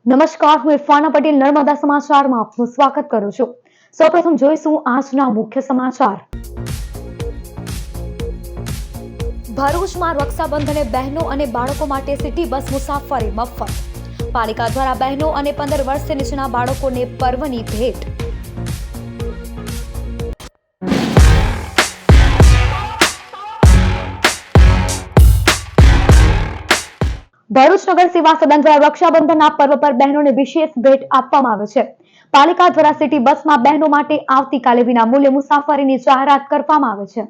નમસ્કાર, હું ઇરફાના પટેલ નર્મદા સમાચારમાં આપનું સ્વાગત કરું છું। સૌપ્રથમ જોઈશું આજના મુખ્ય સમાચાર। ભરૂચમાં રક્ષાબંધને બહેનો અને બાળકો માટે સિટી બસ મુસાફરી મફત। પાલિકા દ્વારા બહેનો અને 15 વર્ષથી નીચેના બાળકોને પર્વની ભેટ। ભરૂચ નગર સેવા સદન દ્વારા રક્ષાબંધનના પર્વ પર બહેનોને વિશેષ ભેટ આપવામાં આવે છે। પાલિકા દ્વારા સિટી બસમાં બહેનો માટે આવતીકાલે વિનામૂલ્યે મુસાફરીની જાહેરાત કરવામાં આવે છે।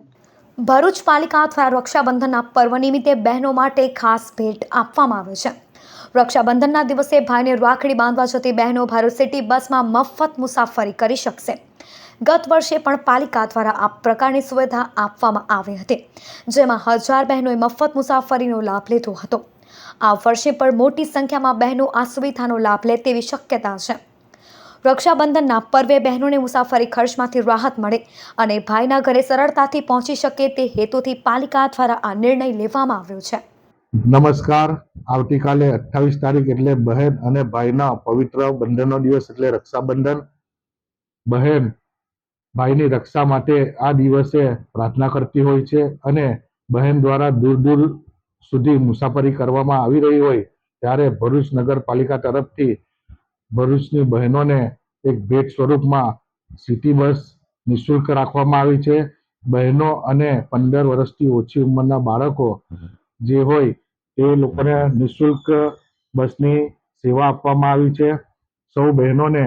ભરૂચ પાલિકા દ્વારા રક્ષાબંધનના પર્વ નિમિત્તે બહેનો માટે ખાસ ભેટ આપવામાં આવે છે। રક્ષાબંધનના દિવસે ભાઈને રાખડી બાંધવા જતી બહેનો ભરૂચ સિટી બસમાં મફત મુસાફરી કરી શકશે। ગત વર્ષે પણ પાલિકા દ્વારા આ પ્રકારની સુવિધા આપવામાં આવી હતી, જેમાં 1000 બહેનોએ મફત મુસાફરીનો લાભ લીધો હતો। આ વર્ષે પણ મોટી સંખ્યામાં બહેનો આ સુવિધાનો લાભ લે તેવી શક્યતા છે। રક્ષાબંધનના પર્વે બહેનોને મુસાફરી ખર્ચમાંથી રાહત મળે અને ભાઈના ઘરે સરળતાથી પહોંચી શકે તે હેતુથી પાલિકા દ્વારા આ નિર્ણય લેવામાં આવ્યો છે। નમસ્કાર, આવતીકાલે 28 તારીખ એટલે બહેન અને ભાઈના પવિત્ર બંધનનો દિવસ એટલે રક્ષાબંધન। બહેન ભાઈની રક્ષા માટે આ દિવસે પ્રાર્થના કરતી હોય છે અને બહેન દ્વારા દૂર દૂર સુધી મુસાફરી કરવામાં આવી રહી હોય ત્યારે ભરૂચ નગરપાલિકા તરફથી ભરૂચની બહેનોને એક ભેટ સ્વરૂપમાં સિટી બસ નિઃશુલ્ક રાખવામાં આવી છે। બહેનો અને 15 વર્ષથી ઓછી ઉંમરના બાળકો જે હોય તે લોકોને નિઃશુલ્ક બસની સેવા આપવામાં આવી છે। સૌ બહેનોને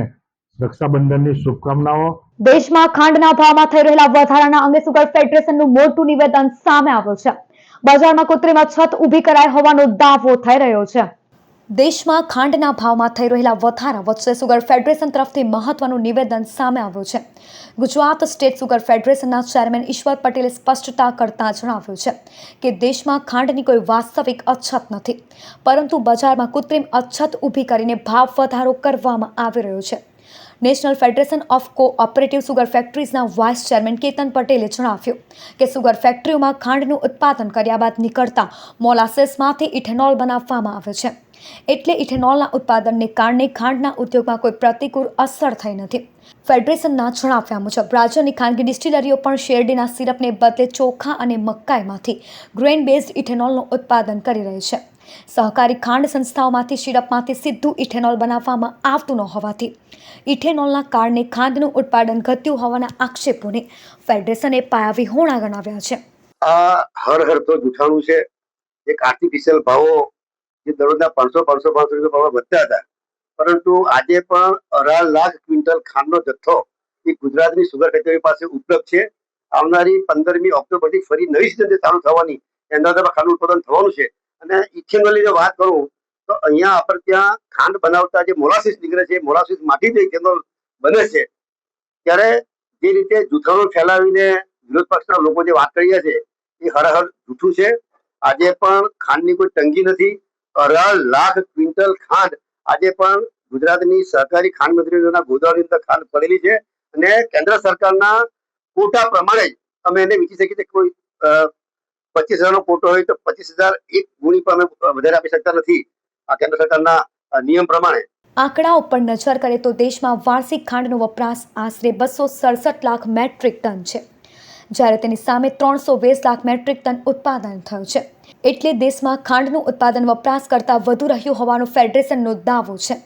રક્ષાબંધનની શુભકામનાઓ। દેશમાં ખાંડના ભાવમાં થઈ રહેલા વધારાના અંગે સુગર ફેડરેશનનું મોટું નિવેદન સામે આવ્યું છે। બજારમાં કૃત્રિમ અછત ઊભી કરાઈ હોવાનો દાવો થઈ રહ્યો છે। દેશમાં ખાંડના ભાવમાં થઈ રહેલા વધારા વચ્ચે સુગર ફેડરેશન તરફથી મહત્વનું નિવેદન સામે આવ્યું છે। ગુજરાત સ્ટેટ સુગર ફેડરેશનના ચેરમેન ઈશ્વર પટેલે સ્પષ્ટતા કરતા જણાવ્યું છે કે દેશમાં ખાંડની કોઈ વાસ્તવિક અછત નથી, પરંતુ બજારમાં કૃત્રિમ અછત ઊભી કરીને ભાવ વધારો કરવામાં આવી રહ્યો છે। National Federation of Cooperative Sugar ફેક્ટરીઝના વાઇસ ચેરમેન કેતન પટેલે જણાવ્યું કે સુગર ફેક્ટરીઓમાં ખાંડનું ઉત્પાદન કર્યા બાદ નીકળતા મોલાસીસમાંથી ઇથેનોલ બનાવવામાં આવે છે, એટલે ઇથેનોલના ઉત્પાદનને કારણે ખાંડના ઉદ્યોગમાં કોઈ પ્રતિકૂળ અસર થઈ નથી। ફેડરેશનના જણાવ્યા મુજબ રાજ્યની ખાનગી ડિસ્ટિલરીઓ પણ શેરડીના સિરપને બદલે ચોખા અને મકાઈમાંથી ગ્રેન બેઝડ ઇથેનોલનું ઉત્પાદન કરી રહી છે। સહકારી ખાંડ સંસ્થાઓમાંથી સિરપમાંથી સીધું ઇથેનોલ બનાવવામાં આવતું ન હોવાથી ઇથેનોલના કારણે ખાંડનું ઉત્પાદન ઘટ્યું હોવાના આક્ષેપોને ફેડરેશને પાયાવિહોણા ગણાવ્યા છે। આ હર તો જૂઠાણું છે। એક આર્ટિફિશિયલ ભાવો જે દરરોજના 500 રૂપિયા ભાવ વધતા હતા, પરંતુ આજે પણ 18 લાખ ક્વિન્ટલ ખાંડનો જથ્થો એ ગુજરાતની સુગર ફેક્ટરી પાસે ઉપલબ્ધ છે। આવનારી 15મી ઓક્ટોબરથી ફરી નવી સિઝન ચાલુ થવાની એના દ્વારા ખાંડનું ઉત્પાદન થવાનું છે। અને ઇથેનોલની જો વાત કરું તો અહીંયા આપણે ત્યાં ખાંડ બનાવતા જે મોલાસીસ નીકળે છે, મોલાસીસમાંથી જે ઇથેનોલ બને છે, ત્યારે જે રીતે જૂઠાણું ફેલાવીને વિરોધ પક્ષના લોકો જે વાત કરી રહ્યા છે એ હર જૂઠું છે। આજે પણ ખાંડની કોઈ તંગી નથી। 18 લાખ ક્વિન્ટલ ખાંડ આજે પણ ગુજરાતની સહકારી ખાંડ મંત્રીઓના ગોદામની અંદર ખાંડ પડેલી છે અને કેન્દ્ર સરકારના કોટા પ્રમાણે જ અમે એને વેચી શકીએ છીએ। કોઈ 25,000નો કોટો હોય તો 25,000 એક ગુણી પર અમે વધારે આપી શકતા નથી આ કેન્દ્ર સરકારના નિયમ પ્રમાણે। આંકડાઓ પર નજર કરીએ તો દેશમાં વાર્ષિક ખાંડનો વપરાશ આશરે 267 લાખ મેટ્રિક ટન છે, જ્યારે તેની સામે 320 લાખ મેટ્રિક ટન ઉત્પાદન થયું છે, એટલે દેશમાં ખાંડનું ઉત્પાદન વપરાશ કરતાં વધુ રહ્યું હોવાનો ફેડરેશનનો દાવો છે।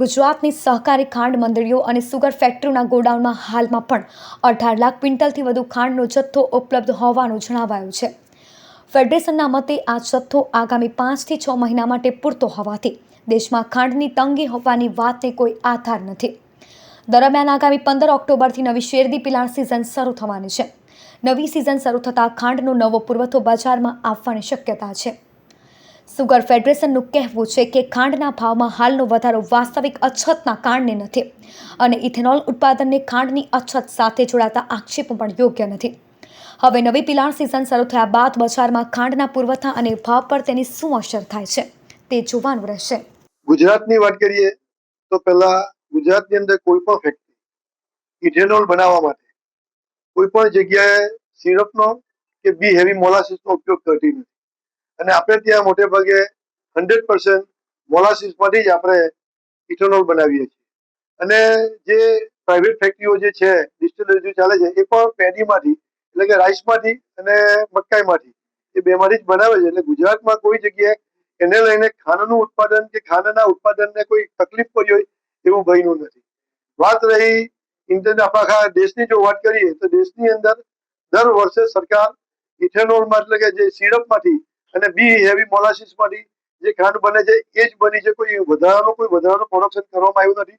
ગુજરાતની સહકારી ખાંડ મંડળીઓ અને સુગર ફેક્ટરીઓના ગોડાઉનમાં હાલમાં પણ 18 લાખ ક્વિન્ટલથી વધુ ખાંડનો જથ્થો ઉપલબ્ધ હોવાનું જણાવાયું છે। ફેડરેશનના મતે આ જથ્થો આગામી 5 થી 6 મહિના માટે પૂરતો હોવાથી દેશમાં ખાંડની તંગી હોવાની વાતને કોઈ આધાર નથી। દરમિયાન આગામી 15 ઓક્ટોબરથી નવી શેરડી પિલાણ સિઝન શરૂ થવાની છે। નવી સિઝન શરૂ થતાં ખાંડનો નવો પુરવઠો બજારમાં આવવાની શક્યતા છે। સુગર ફેડરેશનનું કહેવું છે કે ખાંડના ભાવમાં હાલનો વધારો વાસ્તવિક અછતના કારણે નથી અને ઇથેનોલ ઉત્પાદનને ખાંડની અછત સાથે જોડાતા આક્ષેપો પણ યોગ્ય નથી। હવે નવી પિલાણ સિઝન શરૂ થયા બાદ બજારમાં ખાંડના પુરવઠા અને ભાવ પર તેની શું અસર થાય છે તે જોવાનું રહેશે। ગુજરાતની વાત કરીએ તો પહેલા ગુજરાતની અંદર કોઈ પણ ફેક્ટરી ઇથેનોલ બનાવવા માટે કોઈ પણ જગ્યાએ સિરપનો કે બી હેવી મોલાસીસનો ઉપયોગ કરતી નથી અને આપણે ત્યાં મોટે ભાગે 100% મોલાસીસમાંથી જ આપણે ઇથેનોલ બનાવીએ છીએ અને જે પ્રાઇવેટ ફેક્ટરીઓ જે છે ડિસ્ટિલરી ચાલે છે એ પણ પેડીમાંથી એટલે કે રાઈસમાંથી અને મકાઈમાંથી એ બેમાંથી જ બનાવે છે. એટલે ગુજરાતમાં કોઈ જગ્યાએ એને લઈને ખાંડનું ઉત્પાદન કે ખાંડના ઉત્પાદનને કોઈ તકલીફ પડી હોય એવું બન્યું નથી. વાત રહી આખા દેશની જો વાત કરીએ તો દેશની અંદર દર વર્ષે સરકાર ઇથેનોલમાં એટલે કે જે સિરપમાંથી અને બી હેવી મોલાસીસમાંથી જે ખાંડ બને છે એ જ બની છે. કોઈ વધારાનું પ્રોડક્શન કરવામાં આવ્યું નથી.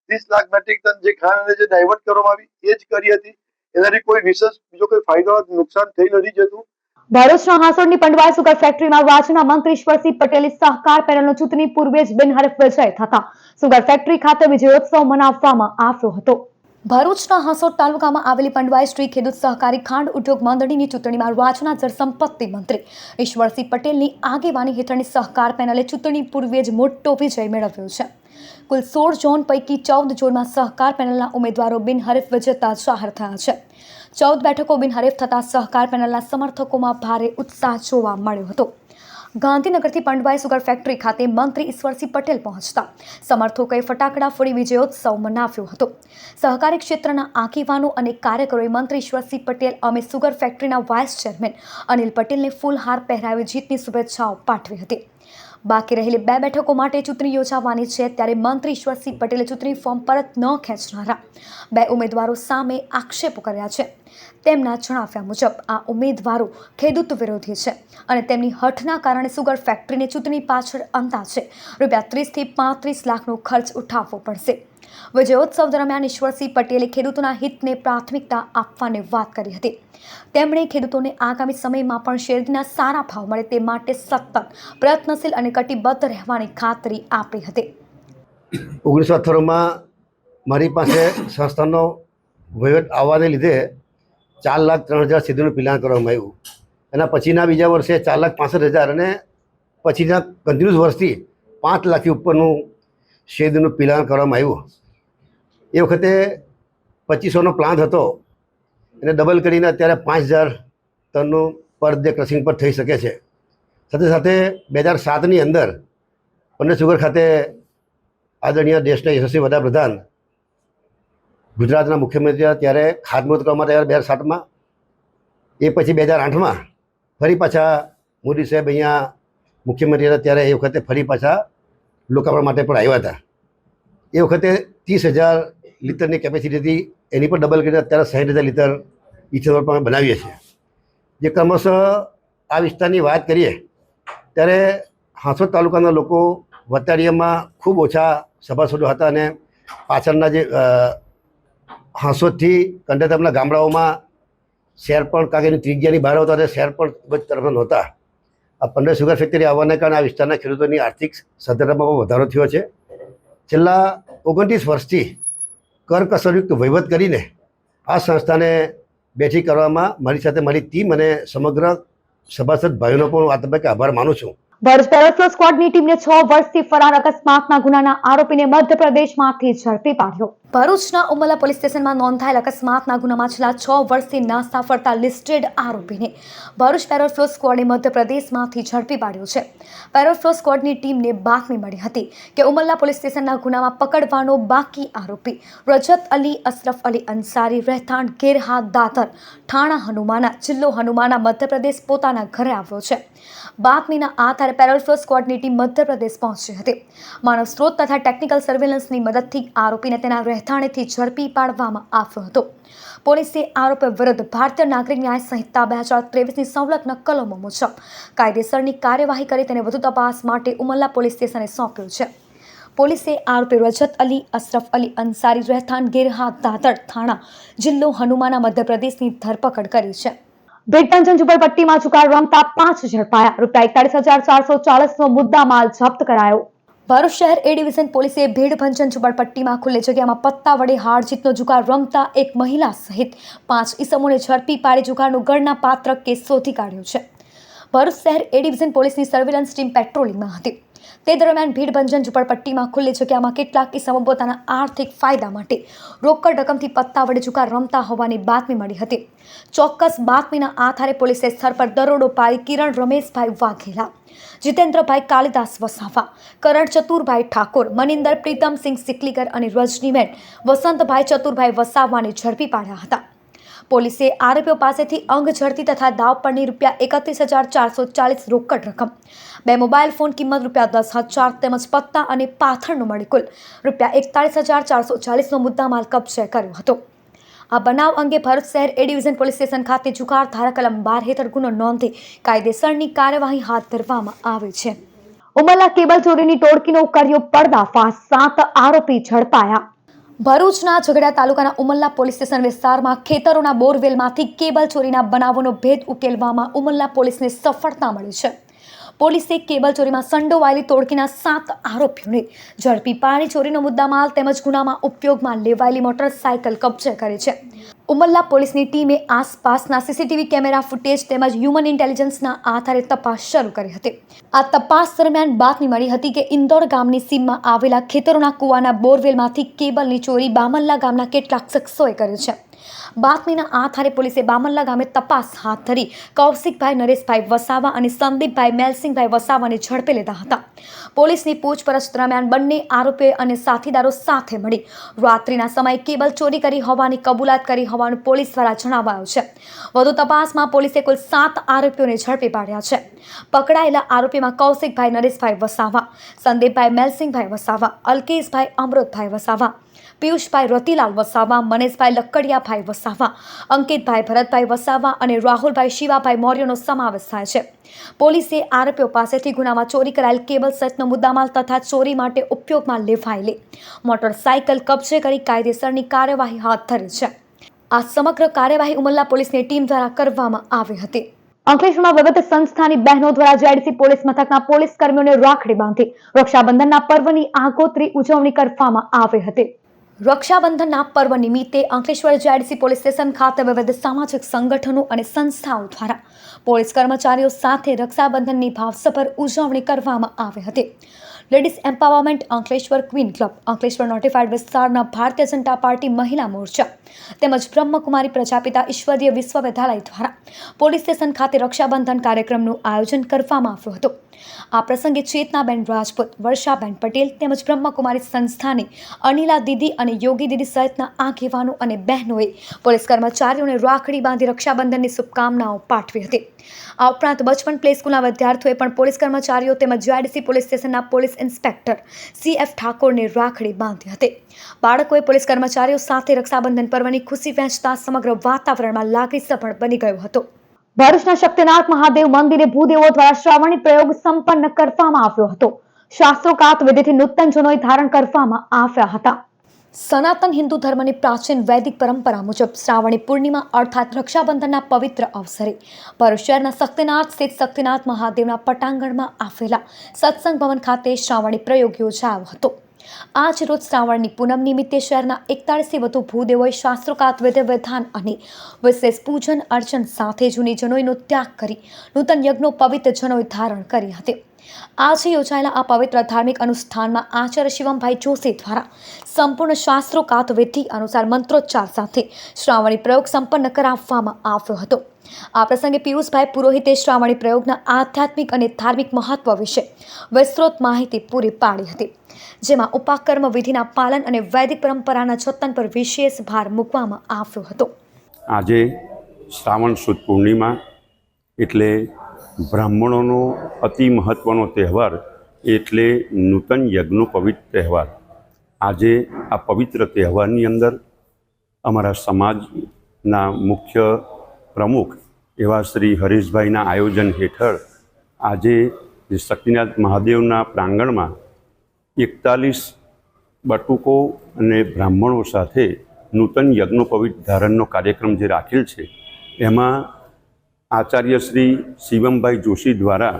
30 લાખ મેટ્રિક ટન જે ખાંડ જે ડાયવર્ટ કરવામાં આવી એ જ કરી હતી. એનાથી કોઈ વિશેષ બીજો કોઈ ફાયદો નુકસાન થઈ નથી જતું. ભરૂચના હાંસોડની પંડવાઈ સુગર ફેક્ટરીમાં રાજ્યના મંત્રી ઈશ્વરસિંહ પટેલે સહકાર પેનલનો ચૂંટણી પૂર્વે જ બિનહરીફ વિજય થતા સુગર ફેક્ટરી ખાતે વિજયોત્સવ મનાવવામાં આવ્યો હતો. ભરૂચના હાંસોડ તાલુકામાં આવેલી પંડવાઈ શ્રી ખેડૂત સહકારી ખાંડ ઉદ્યોગ મંડળીની ચૂંટણીમાં રાજ્યના જળસંપત્તિ મંત્રી ઈશ્વરસિંહ પટેલની આગેવાની હેઠળની સહકાર પેનલે ચૂંટણી પૂર્વે જ મોટો વિજય મેળવ્યો છે. કુલ 16 ઝોન પૈકી 14 ઝોનમાં સહકાર પેનલના ઉમેદવારો બિનહરીફ વિજેતા જાહેર થયા છે. 14 બેઠકો બિનહરીફ થતા સહકાર પેનલના સમર્થકોમાં ભારે ઉત્સાહ જોવા મળ્યો હતો. ગાંધીનગરથી પંડવાઈ સુગર ફેક્ટરી ખાતે મંત્રી ઈશ્વરસિંહ પટેલ પહોંચતા સમર્થકોએ ફટાકડા ફોડી વિજયોત્સવ મનાવ્યો હતો. સહકારી ક્ષેત્રના આગેવાનો અને કાર્યકરોએ મંત્રી ઈશ્વરસિંહ પટેલ અમે સુગર ફેક્ટરીના વાઇસ ચેરમેન અનિલ પટેલને ફૂલહાર પહેરાવી જીતની શુભેચ્છાઓ પાઠવી હતી. બાકી રહેલી 2 બેઠકો માટે ચૂંટણી યોજાવાની છે ત્યારે મંત્રી ઈશ્વરસિંહ પટેલે ચૂંટણી ફોર્મ પરત ન ખેંચનારા 2 ઉમેદવારો સામે આક્ષેપો કર્યા છે. તેમના જણાવ્યા મુજબ આ ઉમેદવારો ખેડૂત વિરોધી છે અને તેમની હઠના કારણે સુગર ફેક્ટરીને ચૂંટણી પાછળ અંદાજે રૂપિયા 30 થી 35 લાખનો ખર્ચ ઉઠાવવો પડશે. વિજયોત્સવ દરમિયાન ઈશ્વરસિંહ પટેલે ખેડૂતોના હિતને પ્રાથમિકતા આપવાની વાત કરી હતી. તેમણે ખેડૂતોને આગામી સમયમાં પણ શેરડીના સારા ભાવ મળે તે માટે સતત પ્રયત્નશીલ અને કટિબદ્ધ રહેવાની ખાતરી આપી હતી. 1998માં મારી પાસે સંસ્થાનો વહીવટ આવવાને લીધે 4,03,000 શેરડીનું પિલાણ કરવામાં આવ્યું. એના પછીના બીજા વર્ષે 4,65,000 અને પછીના કન્ટિન્યુઅસ વર્ષથી 5 લાખથી ઉપરનું શેરડીનું પિલાણ કરવામાં આવ્યું. એ વખતે 2500નો પ્લાન્ટ હતો એને ડબલ કરીને અત્યારે 5,000 ટનનું પર ડે ક્રશિંગ પર થઈ શકે છે. સાથે સાથે 2007ની અંદર પંડ્યા સુગર ખાતે આદરણીય દેશના યશસ્વી વડાપ્રધાન ગુજરાતના મુખ્યમંત્રી હતા ત્યારે ખાતમુહૂર્ત કરવામાં આવ્યા 2007માં. એ પછી 2008માં ફરી પાછા મોદી સાહેબ અહીંયા મુખ્યમંત્રી હતા ત્યારે એ વખતે ફરી પાછા લોકાર્પણ માટે પણ આવ્યા હતા. એ વખતે 30,000 લીટરની કેપેસિટી હતી એની પણ ડબલ કરીને અત્યારે 60,000 લીટર ઇથેનોલ પણ બનાવીએ છીએ. જે ક્રમશઃ આ વિસ્તારની વાત કરીએ ત્યારે હાંસોદ તાલુકાના લોકો વતાડિયામાં ખૂબ ઓછા સભાસદો હતા અને પાછળના જે હાંસોદથી કંડેતરના ગામડાઓમાં શહેર પણ કારણ કે એની ત્રિજ્યાની બહાર આવતા અને શહેર પણ ખૂબ જ તરફ નહોતા. આ પંડ્યા સુગર ફેક્ટરી આવવાને કારણે આ વિસ્તારના ખેડૂતોની આર્થિક સદ્ધરતામાં પણ વધારો થયો છે. છેલ્લા 29 વર્ષથી કરકસરયુક્ત વહીવટ કરીને આ સંસ્થાને બેઠી કરવામાં મારી સાથે મારી ટીમ અને સમગ્ર સભાસદ ભાઈઓનો પણ આ તબક્કે આભાર માનું છું. ભરૂચ પેરોફ્લો સ્ક્વોડની ટીમને 6 વર્ષથી ફરાર અકસ્માતના ગુનાના આરોપીને મધ્યપ્રદેશમાંથી ઝડપી પાડ્યો. ભરૂચના ઉમલા પોલીસ સ્ટેશનમાં નોંધાયેલ અકસ્માતના ગુનામાં છેલ્લા 6 વર્ષથી નાસ્તા ફરતા લિસ્ટેડ આરોપીને ભરૂચ પેરોફ્લો સ્ક્વોડે મધ્યપ્રદેશમાંથી ઝડપી પાડ્યો છે. પેરોફ્લો સ્ક્વોડની ટીમને બાતમી મળી હતી કે ઉમલા પોલીસ સ્ટેશનના ગુનામાં પકડવાનો બાકી આરોપી રજત અલી અશરફ અલી અંસારી રહેઠાણ ગેરહાદ દાદર થાણા હનુમાના જિલ્લો હનુમાના મધ્યપ્રદેશ પોતાના ઘરે આવ્યો છે. બાતમીના આધારે પેરોફ્લો સ્ક્વોડની ટીમ મધ્યપ્રદેશ પહોંચી હતી. માનવ સ્ત્રોત તથા ટેકનિકલ સર્વેલન્સની મદદથી આરોપીને તેના રહેઠાણેથી ઝડપી પાડવામાં આવ્યો હતો. પોલીસે આરોપી વિરુદ્ધ ભારતીય નાગરિક ન્યાય સંહિતા 2023ની સંલગ્ન કલમો મુજબ કાયદેસરની કાર્યવાહી કરી તેને વધુ તપાસ માટે ઉમલ્લા પોલીસ સ્ટેશને સોંપ્યો છે. પોલીસે આરોપી રજત અલી અશરફ અલી અંસારી રહેઠાણ ગેરહાદ દાદર થાણા જિલ્લો હનુમાના મધ્યપ્રદેશની ધરપકડ કરી છે. ભીડપંચન ઝુંપડપટ્ટીમાં જુગાર રમતા 5 ઝડપાયા. રૂપિયા 41,440નો મુદ્દા માલ જપ્ત કરાયો. ભરૂચ શહેર એ ડિવિઝન પોલીસે ભીડભંજન ઝુંપડપટ્ટીમાં ખુલ્લી જગ્યામાં પત્તા વડે હાર જીતનો જુગાર રમતા એક મહિલા સહિત 5 ઈસમોને ઝડપી પાડી જુગારનો ગણના પાત્ર કેસ શોધી કાઢ્યો છે. ભરૂચ શહેર એ ડિવિઝન પોલીસની સર્વેલન્સ ટીમ પેટ્રોલિંગમાં હતી. તે દરમિયાન ભીડભંજન ઝુંપડપટ્ટીમાં ખુલ્લી જગ્યામાં કેટલાક કિસ્સામાં પોતાના આર્થિક ફાયદા માટે રોકડ રકમથી પત્તા વડે જુગાર રમતા હોવાની બાતમી મળી હતી. ચોક્કસ બાતમીના આધારે પોલીસે સ્થળ પર દરોડો પાડી કિરણ રમેશભાઈ વાઘેલા, જીતેન્દ્રભાઈ કાલિદાસ વસાવા, કરણ ચતુરભાઈ ઠાકોર, મનિંદર પ્રીતમસિંહ સિકલીકર અને રજનીબેન વસંતભાઈ ચતુરભાઈ વસાવાને ઝડપી પાડ્યા હતા. પોલીસે આરોપીઓ પાસેથી અંગ ઝડતી તથા દાવ પરની ₹31,440 રોકડ રકમ, 2 મોબાઈલ ફોન કિંમત ₹10,000 તેમજ પત્તા અને પાથરનો મળી કુલ ₹41,440નો મુદ્દામાલ કબજે કર્યો હતો. આ બનાવ અંગે ભરૂચ શહેર એ ડિવિઝન પોલીસ સ્ટેશન ખાતે જુગાર ધારા કલમ 12 હેઠળ ગુનો નોંધી કાયદેસરની કાર્યવાહી હાથ ધરવામાં આવી છે. ઉમરલા કેબલ ચોરીની ટોળકીનો કર્યો પર્દાફાશ, 7 આરોપી ઝડપાયા. ભરૂચના ઝઘડા તાલુકાના ઉમરલા પોલીસ સ્ટેશન વિસ્તારમાં ખેતરોના બોરવેલમાંથી કેબલ ચોરીના બનાવોનો ભેદ ઉકેલવામાં ઉમરલા પોલીસને સફળતા મળી છે. પોલીસે કેબલ ચોરીમાં સંડોવાયેલી ટોળકીના 7 આરોપીઓને ઝડપી પાડી ચોરીનો મુદ્દામાલ તેમજ ગુનામાં ઉપયોગમાં લેવાયેલી મોટરસાયકલ કબજે કરી છે. ઉમરલા પોલીસની ટીમે આસપાસના સીસીટીવી કેમેરા ફૂટેજ તેમજ હ્યુમન ઇન્ટેલિજન્સના આધારે તપાસ શરૂ કરી હતી. આ તપાસ દરમિયાન બાતમી મળી હતી કે ઇન્દોર ગામની સીમમાં આવેલા ખેતરોના કુવાના બોરવેલમાંથી કેબલની ચોરી બામલ્લા ગામના કેટલાક શખ્સોએ કરી છે. બાતમીના આધારે પોલીસે બામલ્લા ગામે તપાસ હાથ ધરી કૌશિકભાઈ નરેશભાઈ વસાવા અને સંદીપભાઈ મેલસિંહભાઈ વસાવાને ઝડપી લીધા હતા. પોલીસની પૂછપરછ દરમિયાન બંને આરોપીઓ અને સાથીદારો સાથે મળી રાત્રિના સમયે કેબલ ચોરી કરી હોવાની કબૂલાત કરી હોવાનું પોલીસ દ્વારા જણાવાયું છે. વધુ તપાસમાં પોલીસે કુલ 7 આરોપીઓને ઝડપી પાડ્યા છે. પકડાયેલા આરોપીમાં કૌશિકભાઈ નરેશભાઈ વસાવા, સંદીપભાઈ મેલસિંહભાઈ વસાવા, અલ્કેશભાઈ અમૃતભાઈ વસાવા, પિયુષભાઈ રતિલાલ વસાવા, મનેશભાઈ લક્કડિયાભાઈ વસાવા, અંકિતભાઈ ભરતભાઈ વસાવા અને રાહુલભાઈ શિવાભાઈ મૌર્યનો સમાવેશ થાય છે. પોલીસે આરોપીઓ પાસેથી ગુનામાં ચોરી કરાયેલ કેબલ સહિતનો મુદ્દામાલ તથા ચોરી માટે ઉપયોગમાં લેવાયેલી મોટરસાયકલ કબજે કરી કાયદેસરની કાર્યવાહી હાથ ધરી છે. આ સમગ્ર કાર્યવાહી ઉમરલા પોલીસની ટીમ દ્વારા કરવામાં આવી હતી. અંકલેશ્વરમાં વિવિધ સંસ્થાની બહેનો દ્વારા જેડીસી પોલીસ મથકના પોલીસ કર્મીઓને રાખડી બાંધી રક્ષાબંધનના પર્વની આગોતરી ઉજવણી કરવામાં આવી હતી. રક્ષાબંધનના પર્વ નિમિત્તે અંકલેશ્વર જેડીસી પોલીસ સ્ટેશન ખાતે વિવિધ સામાજિક સંગઠનો અને સંસ્થાઓ દ્વારા પોલીસ કર્મચારીઓ સાથે રક્ષાબંધનની ભાવસભર ઉજવણી કરવામાં આવી હતી. Ladies empowerment Ankleshwar queen club, Ankleshwar notified વિસ્તારના ભારતીય જનતા પાર્ટી મહિલા મોરચા તેમજ બ્રહ્મકુમારી પ્રજાપિતા ઈશ્વરીય વિશ્વવિદ્યાલય દ્વારા પોલીસ સ્ટેશન ખાતે રક્ષાબંધન કાર્યક્રમનું આયોજન કરવામાં આવ્યું હતું. આ પ્રસંગે ચેતનાબેન રાજપૂત, વર્ષાબેન પટેલ તેમજ બ્રહ્મકુમારી સંસ્થાની અનિલા દીદી અને યોગી દીદી સહિતના આગેવાનો અને બહેનોએ પોલીસ કર્મચારીઓને રાખડી બાંધી રક્ષાબંધનની શુભકામનાઓ પાઠવી હતી. આ ઉપરાંત બચપન પ્લે સ્કૂલના વિદ્યાર્થીઓએ પણ પોલીસ કર્મચારીઓ તેમજ જેડીસી પોલીસ સ્ટેશનના પોલીસ ઇન્સ્પેક્ટર CF ઠાકોરને રાખડી બાંધી હતી. બાળકોએ પોલીસ કર્મચારીઓ સાથે રક્ષાબંધન પર્વની ખુશી વહેંચતા સમગ્ર વાતાવરણમાં લાગણીસભર બની ગયું હતું. ભરૂચના શક્તિનાથ મહાદેવ મંદિરે ભૂદેવો દ્વારા શ્રાવણી પ્રયોગ સંપન્ન કરવામાં આવ્યો હતો. શાસ્ત્રોક્ત વિધિથી નૂતન જનોય ધારણ કરવામાં આવ્યા હતા. સનાતન હિન્દુ ધર્મની પ્રાચીન વૈદિક પરંપરા મુજબ શ્રાવણી પૂર્ણિમા અર્થાત રક્ષાબંધનના પવિત્ર અવસરે ભરૂચ શહેરના શક્તિનાથ સ્થિત શક્તિનાથ મહાદેવના પટાંગણમાં આવેલા સત્સંગ ભવન ખાતે શ્રાવણી પ્રયોગ યોજાયો હતો. આજ રોજ શ્રાવણની પૂનમ નિમિત્તે શહેરના 41થી વધુ ભૂદેવોએ શાસ્ત્રોક્ત વિધિ વિધાન અને વિશેષ પૂજન અર્ચન સાથે જૂની જનોઈનો ત્યાગ કરી નૂતન યજ્ઞો પવિત્ર જનોઈ ધારણ કરી હતી. આજે યોજાયેલા આ પવિત્ર ધાર્મિક અનુષ્ઠાનમાં આચાર્ય શિવમભાઈ જોશી દ્વારા સંપૂર્ણ શાસ્ત્રોક્ત વિધિ અનુસાર મંત્રોચ્ચાર સાથે શ્રાવણી પ્રયોગ સંપન્ન કરાવવામાં આવ્યો હતો. આ પ્રસંગે પિયુષભાઈ પુરોહિતે શ્રાવણી પ્રયોગના આધ્યાત્મિક અને ધાર્મિક મહત્વ વિશે વિસ્તૃત માહિતી પૂરી પાડી હતી, જેમાં ઉપાકર્મ વિધિના પાલન અને વૈદિક પરંપરાના જતન પર વિશેષ ભાર મૂકવામાં આવ્યો હતો. આજે શ્રાવણ સુદ પૂર્ણિમા એટલે બ્રાહ્મણોનો અતિ મહત્ત્વનો તહેવાર એટલે નૂતન યજ્ઞનો પવિત્ર તહેવાર. આજે આ પવિત્ર તહેવારની અંદર અમારા સમાજના મુખ્ય પ્રમુખ એવા શ્રી હરીશભાઈના આયોજન હેઠળ આજે શક્તિનાથ મહાદેવના પ્રાંગણમાં 41 બટુકો અને બ્રાહ્મણો સાથે નૂતન યજ્ઞોપવિત ધારણનો કાર્યક્રમ જે રાખેલ છે એમાં આચાર્ય શ્રી શિવમભાઈ જોશી દ્વારા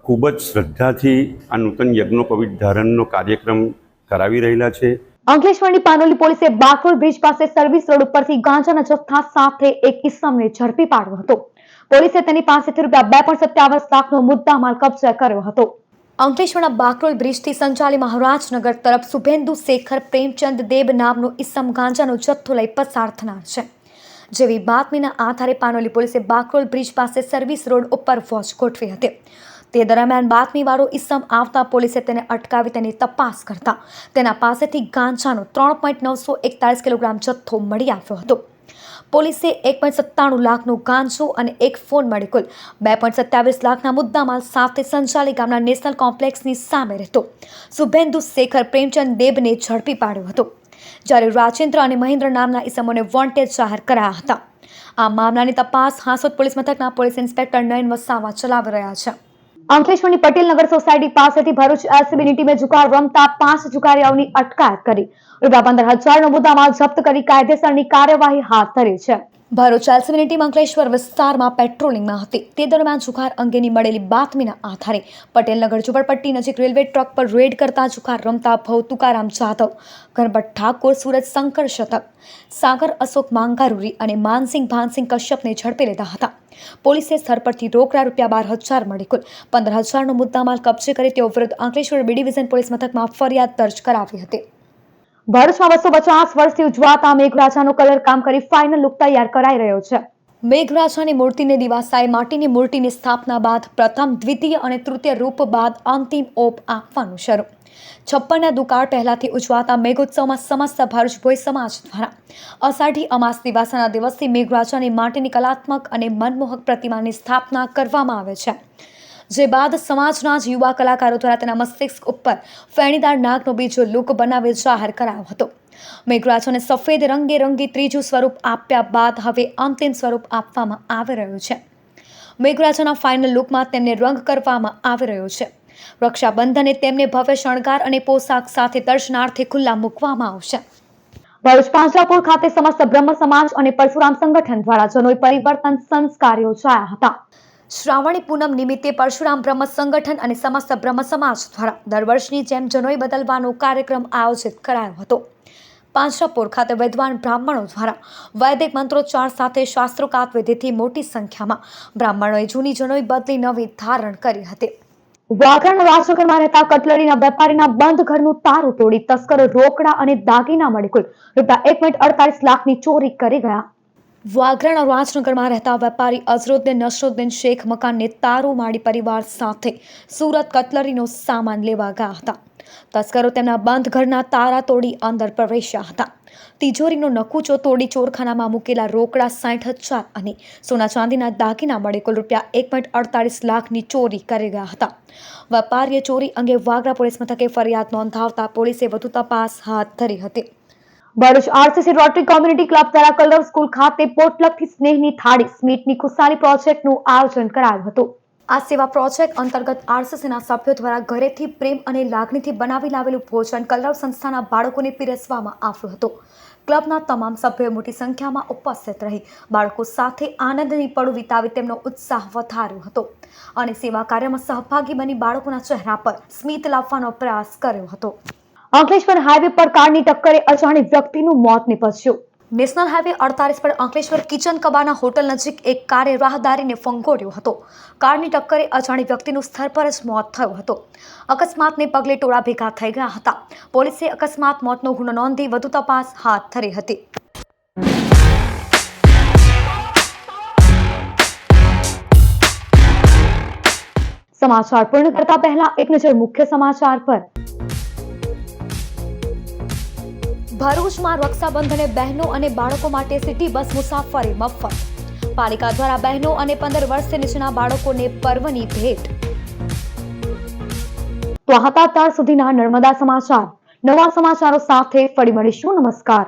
ખૂબ જ શ્રદ્ધાથી આ નૂતન યજ્ઞોપવિત ધારણનો કાર્યક્રમ કરાવી રહેલા છે. અંકલેશ્વરની પાનોલી પોલીસે બાકરોલ બ્રિજ પાસે સર્વિસ રોડ ઉપરથી ગાંજાના જથ્થા સાથે એક ઇસમને ઝડપી પાડ્યો હતો. પોલીસે તેની પાસેથી ₹2.57 લાખનો મુદ્દામાલ કબજે કર્યો હતો. અંકલેશ્વરના બાકરોલ બ્રિજથી સંચાલી મહારાજનગર તરફ શુભેન્દુ શેખર પ્રેમચંદ દેબ નામનો ઇસમ ગાંજાનો જથ્થો લઈ પસાર થનાર છે. જેવી બાતમીના આધારે પાનોલી પોલીસે બાકરોલ બ્રિજ પાસે સર્વિસ રોડ ઉપર વોચ ગોઠવી હતી. તે દરમિયાન બાતમીવાળો ઇસમ આવતા પોલીસે તેને અટકાવી તેની તપાસ કરતા તેના પાસેથી ગાંજાનો 3.941 કિલોગ્રામ જથ્થો મળી આવ્યો હતો. પોલીસે 1.97 લાખનો ગાંજો અને એક ફોન મળી કુલ 2.27 લાખના મુદ્દામાલ સાથે સંચાલી ગામના નેશનલ કોમ્પ્લેક્સની સામે રહેતો શુભેન્દુ શેખર પ્રેમચંદ દેબને ઝડપી પાડ્યો હતો. જ્યારે રાજેન્દ્ર અને મહેન્દ્ર નામના ઇસમોને વોન્ટેડ જાહેર કરાયા હતા. આ મામલાની તપાસ હાંસોદ પોલીસ મથકના પોલીસ ઇન્સ્પેક્ટર નયન વસાવા ચલાવી રહ્યા છે. અંકલેશ્વરની પટેલનગર સોસાયટી પાસેથી ભરૂચ એલસીબીની ટીમે જુગાર રમતા 5 જુગારીઓની અટકાયત કરી ₹15,000નો મુદ્દામાલ જપ્ત કરી કાયદેસરની કાર્યવાહી હાથ ધરી છે. ભરૂચ એલસીબીની ટીમ અંકલેશ્વર વિસ્તારમાં પેટ્રોલિંગમાં હતી. તે દરમિયાન જુગાર અંગેની મળેલી બાતમીના આધારે પટેલનગર ઝુંપડપટ્ટી નજીક રેલવે ટ્રેક પર રેડ કરતા જુગાર રમતા ભવ તુકારામ જાધવ, ગણપત ઠાકોર, સુરજ શંકર શતક, સાગર અશોક માંગારુરી અને માનસિંહ ભાનસિંહ કશ્યપને ઝડપી લીધા હતા. પોલીસે સ્થળ પરથી રોકડા ₹12,000 મળી કુલ 15,000નો મુદ્દામાલ કબજે કરી તેઓ વિરુદ્ધ અંકલેશ્વર બી ડિવિઝન પોલીસ મથકમાં ફરિયાદ દર્જ કરાવી હતી. ભરૂચમાં 250 વર્ષથી ઉજવાતા મેઘરાજાનો કલર કામ કરી ફાઇનલ લુક તૈયાર કરાઈ રહ્યો છે. મેઘરાજાની મૂર્તિને દિવાસાએ માટીની મૂર્તિની સ્થાપના બાદ પ્રથમ, દ્વિતીય અને તૃતીય રૂપ બાદ અંતિમ ઓપ આપવાનું શરૂ. 56ના દુકાળ પહેલાથી ઉજવાતા મેઘોત્સવમાં સમસ્ત ભરૂચ ભોઈ સમાજ દ્વારા અષાઢી અમાસ દિવાસાના દિવસથી મેઘરાજાની માટીની કલાત્મક અને મનમોહક પ્રતિમાની સ્થાપના કરવામાં આવે છે. જે બાદ સમાજના જ યુવા કલાકારો દ્વારા તેના મસ્તિષ્ક ઉપર ફેણીદાર નાગનો બીજો લુક બનાવી જાહેર કરાયો હતો. મેઘરાજાને સફેદ રંગે રંગી ત્રીજું સ્વરૂપ આપ્યા બાદ હવે અંતિમ સ્વરૂપ આપવામાં આવી રહ્યું છે. મેઘરાજાના ફાઇનલ લુકમાં તેમને રંગ કરવામાં આવી રહ્યો છે. રક્ષાબંધને તેમને ભવ્ય શણગાર અને પોશાક સાથે દર્શનાર્થે ખુલ્લા મૂકવામાં આવશે. ભરૂચ પાંજરાપોળ ખાતે સમસ્ત બ્રહ્મ સમાજ અને પરશુરામ સંગઠન દ્વારા જનોઈ પરિવર્તન સંસ્કાર યોજાયા હતા. શ્રાવણી પૂનમ નિમિત્તે પરશુરામ બ્રહ્મ સંગઠન અને સમસ્ત બ્રહ્મ સમાજ દ્વારા દર વર્ષની જેમ જનોઈ બદલવાનો કાર્યક્રમ આયોજિત કરાયો હતો. પાંજરાપોળ ખાતે વિદ્વાન બ્રાહ્મણો દ્વારા વૈદિક મંત્રોચ્ચાર સાથે શાસ્ત્રોક્ત વિધિથી મોટી સંખ્યામાં બ્રાહ્મણોએ જૂની જનોઈ બદલી નવી ધારણ કરી હતી. વાગરાના રાજનગરમાં રહેતા કટલરીના વેપારીના બંધ ઘરનું તારું તોડી તસ્કરો રોકડા અને દાગીના મળી કુલ ₹1.48 લાખની ચોરી કરી ગયા. વાગરાના રાજનગરમાં રહેતા વેપારી અઝરુદ્દીન નસરુદ્દીન શેખ મકાનને તારું માડી પરિવાર સાથે સુરત કટલરીનો સામાન લેવા ગયા હતા. તસ્કરો તેમના બંધ ઘરના તારા તોડી અંદર પ્રવેશ્યા હતા. તિજોરીનો નકુચો તોડી ચોરખાનામાં મૂકેલા રોકડા 60,000 અને સોના ચાંદીના દાગીના મળી કુલ ₹1.48 લાખની ચોરી કરી ગયા હતા. વેપારીએ ચોરી અંગે વાગરા પોલીસ મથકે ફરિયાદ નોંધાવતા પોલીસે વધુ તપાસ હાથ ધરી હતી. Bharuch RCC rotary community club દ્વારા કલરવ સ્કૂલ ખાતે પોટલકથી સ્નેહની થાળી સ્મીટની ખુશાલી પ્રોજેક્ટનું આયોજન કરાયું હતું. આ સેવા પ્રોજેક્ટ અંતર્ગત આરસીસીના સભ્યો દ્વારા ઘરેથી પ્રેમ અને લાગણીથી બનાવી લાવેલું ભોજન કલરવ સંસ્થાના બાળકોને પીરસવામાં આવ્યું હતું. ક્લબના તમામ સભ્યોએ મોટી સંખ્યામાં ઉપસ્થિત રહી બાળકો સાથે આનંદની પળો વિતાવી તેમનો ઉત્સાહ વધાર્યો હતો અને સેવા કાર્યમાં સહભાગી બની બાળકોના ચહેરા પર સ્મિત લાવવાનો પ્રયાસ કર્યો હતો. અંકલેશ્વર હાઈવે પર કારની ટક્કરે અજાણી વ્યક્તિનું મોત નીપજ્યું. નેશનલ હાઈવે 48 પર અંકલેશ્વર કિચન કબાના હોટલ નજીક એક કારે રાહદારીને ફંગોળ્યો હતો. કારની ટક્કરે અજાણી વ્યક્તિનું સ્થળ પર જ મોત થયું હતું. અકસ્માતને પગલે ટોળા ભેગા થઈ ગયા હતા. પોલીસે અકસ્માત મોતનો ગુનો નોંધી વધુ તપાસ હાથ ધરી હતી. સમાચાર પૂર્ણ કરતા પહેલા એક નજર મુખ્ય સમાચાર પર. ભરૂચમાં રક્ષાબંધને બહેનો અને બાળકો માટે સિટી બસ મુસાફરી મફત. પાલિકા દ્વારા બહેનો અને 15 વર્ષથી નીચેના બાળકોને પર્વની ભેટ. તો હતા અત્યાર સુધીના નર્મદા સમાચાર. નવા સમાચારો સાથે ફરી મળીશું. નમસ્કાર.